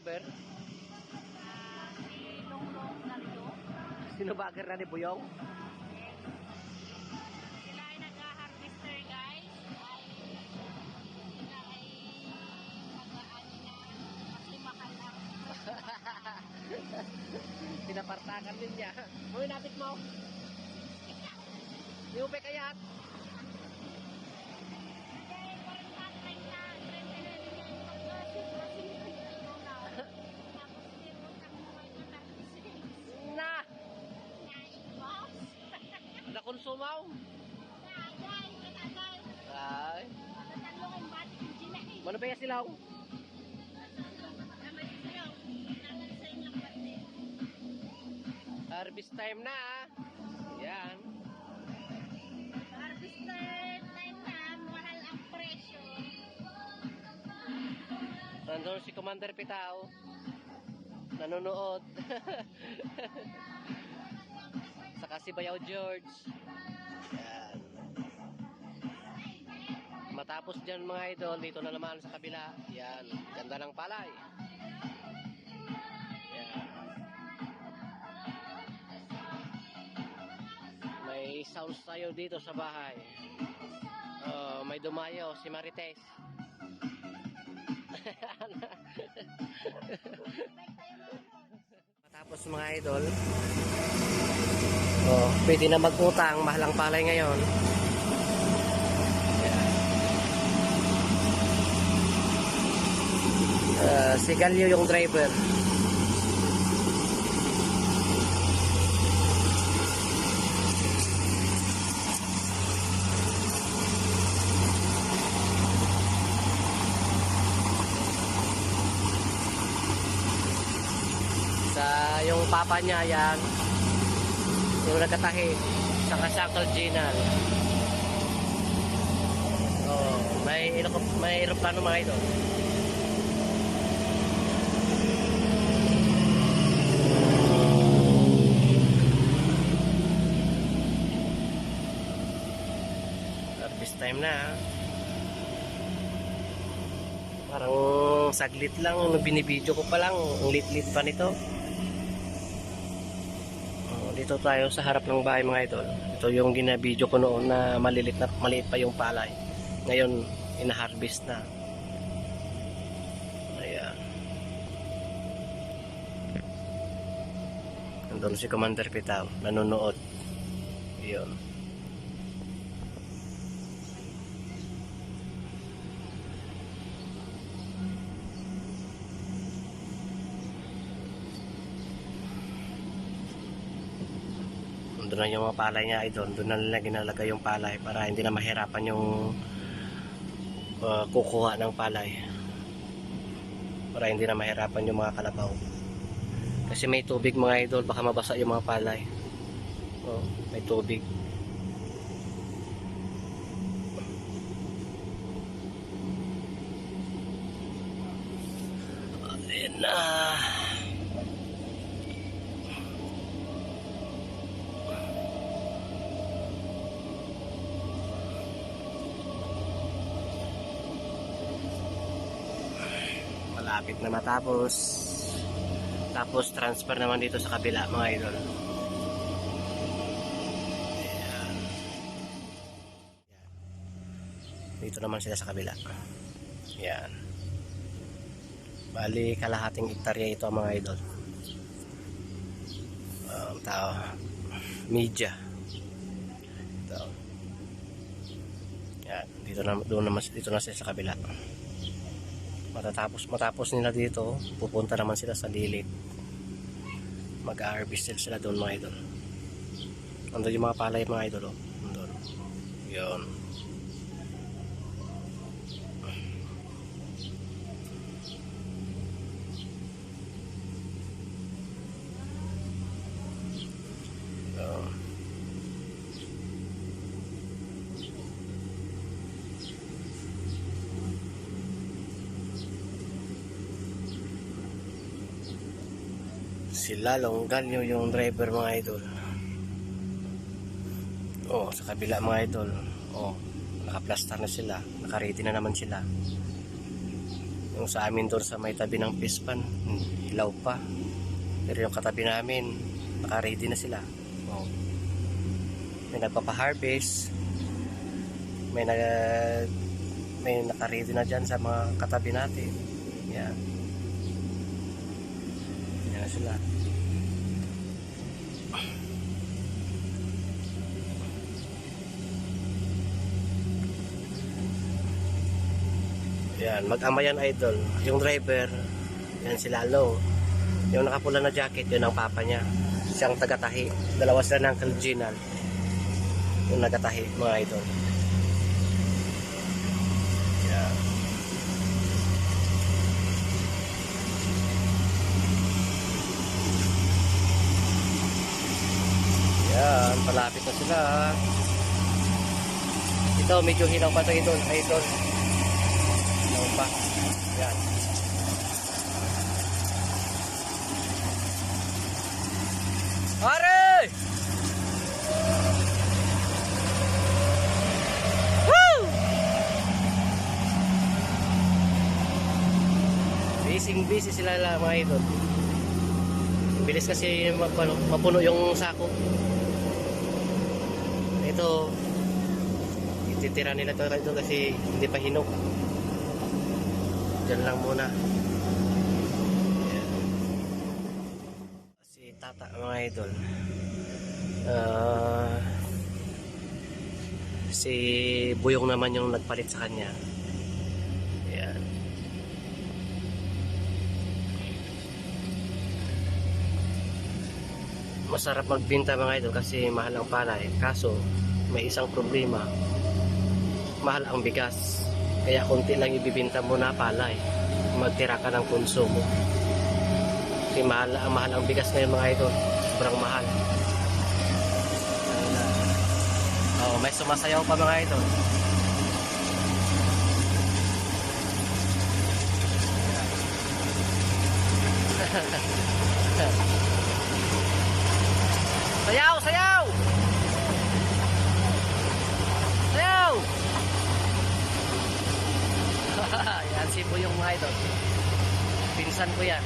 driver? Si Longlong Nando. Sino bagger na ni Buyong? Sila ay nag-harvester guys. Sila ay nag-aani na kasi mahal lang. Pinapartakan din niya. Uy, napit mo. Iupe kayat. Na! Nakonsumaw. Ay. Mano ba yung silaw? Harvest time na. Yan. Harvester time na, mahal ang presyo. Nandun si Commander Pitao. Nanonood. Saka si Bayaw George. Yan. Matapos dyan mga idol, dito na naman sa kabila. Yan. Ganda ng palay. Yan. May sounds tayo dito sa bahay. May dumayo si Marites. Matapos mga idol, pwede na mag-utang, mahal ang palay ngayon. Si Galio yung driver. Sa yung papa niya yan, yung nagkatahi, saka si Uncle Ginal. May aeroplano mga ito. Harvest time na. Parang saglit lang, binibidyo ko pa lang, ang lit-lit pa nito. Dito tayo sa harap ng bahay mga idol. Ito yung ginabidyo ko noon na maliit pa yung palay. Ngayon, ina-harvest na. Ayan. Nandun si Commander Pitao, nanonood. Yun. Doon na yung mga palay niya idol. Doon na nila ginalagay yung palay para hindi na mahirapan yung kukuha ng palay. Para hindi na mahirapan yung mga kalabaw. Kasi may tubig mga idol, baka mabasa yung mga palay. May tubig. Ayan na. Malapit na matapos. Tapos transfer naman dito sa kabila mga idol. Ayan. Dito naman sila sa kabila. Ayan. Bali kalahating hektarya ito mga idol. Media. Ito. Ayan. Dito na sila sa kabila. Matapos nila dito, pupunta naman sila sa lilit. Mag-harvest sila doon mga idol. Nandun yung mga palay mga idol. Nandun. Yun. Sila Longganyo yung driver mga idol. Sa kabila mga idol. Nakaplastar na sila. Nakaready na naman sila. Yung sa amin doon sa may tabi ng pispan, hilaw pa. Pero yung katabi namin, naka-ready na sila. Oh. May nagpapa-harvest. May naka-ready na dyan sa mga katabi natin. Yan. Yan sila. Yan, mag-amayan idol. Yung driver, yan si Lalo. Yung nakapula na jacket, yun ang papa niya. Siyang taga-tahi. Dalawa sila ng Kalginal. Yung nagatahi, mga idol. Yan. Yan, palapit na sila. Ito, medyo hilaw pa ito, idol. Hilaw pa. Yan. Pare! Woo! Busy sila lang, mga idol. Bilis kasi mapuno yung sako. Ito, ititira nila ito idol kasi hindi pa hinog. Diyan lang muna. Tata, mga idol, si Buyong naman yung nagpalit sa kanya. Ayan. Masarap magbinta, mga idol, kasi mahal ang palay. Kaso may isang problema, mahal ang bigas. Kaya konti lang ibibinta mo na palay, magtira ka ng konsumo. Kasi mahal ang bigas ngayon, mga idol. Sobrang mahal. Oh, may sumasayaw pa, mga idol. Sayaw! Sayaw! Sayaw! Yan si Buyong, mga idol. Pinsan ko yan.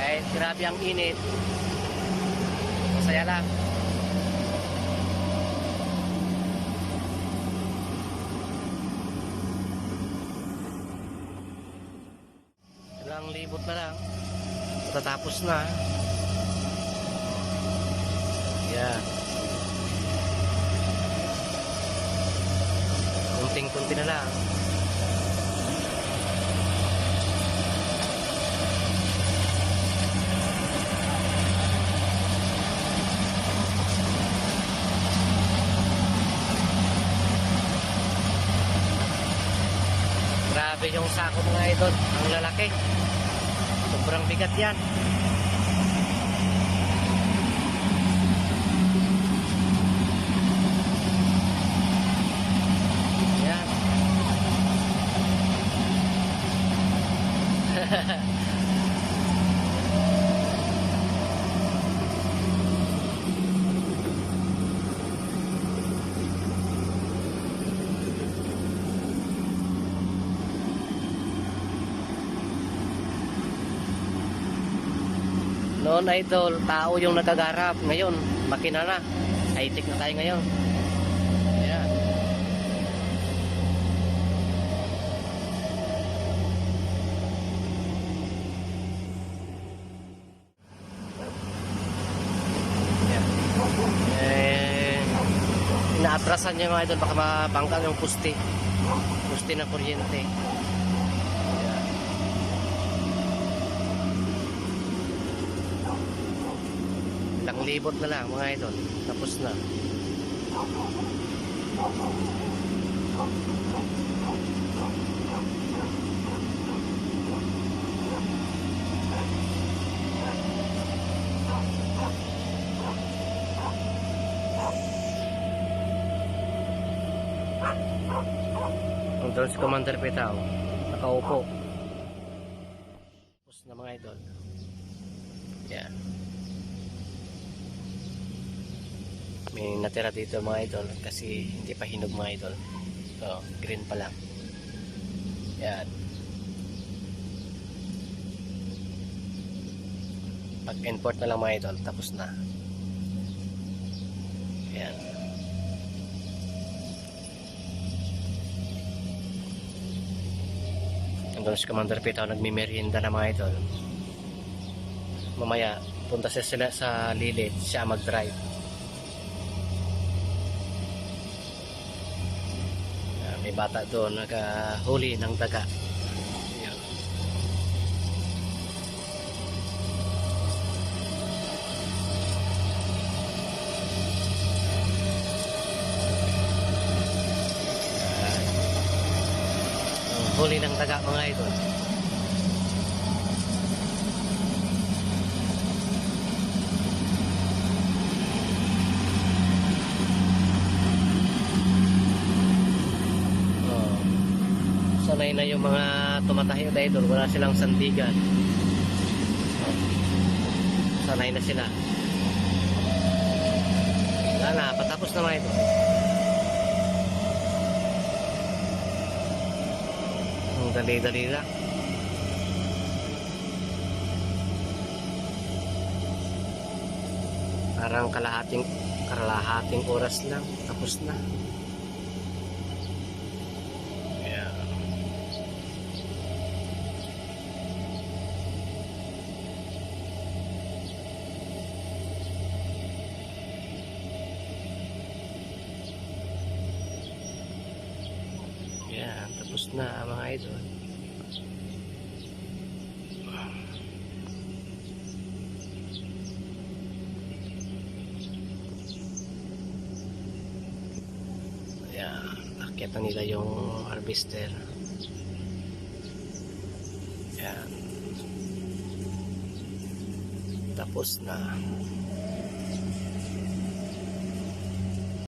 Kahit grabe ang init, masaya lang. Ilang libot na lang, matatapos na. Yan. Kunting-kunti na lang. Grabe yung sako, mga idol. Ang lalaki. Sobrang bigat yan. Yan. Noon, idol, tao yung nagagarap. Ngayon, makina na. High-tech na tayo ngayon. Ayan. Ayan. Inaatrasan niya, mga idol, baka mabangkal yung puste. Puste ng kuryente. Ilang libot na lang, mga idol. Tapos na. Doon si Commander Petao, nakaupo. Tapos na, mga idol. Yan. May natira dito, mga idol, kasi hindi pa hinog, mga idol. So, green pa lang. Yan. Pag-import na lang mga idol, tapos na. Yan. Andun si Commander Pitaw nagmimerienda na mga idol. Mamaya, punta sila sa Lilit, siya mag-drive. May bata doon nagahuli ng daga. Yan. Ang huli ng daga mga idol. Sanay na yung mga tumatahi na idol, wala silang sandigan. Sanay na sila. Wala na, patapos na mga idol. Ang dali-dali lang. Parang kalahating oras lang, tapos na. Yan, tapos na mga idol. Yan, nakita nila yung harvester. Yan. Tapos na.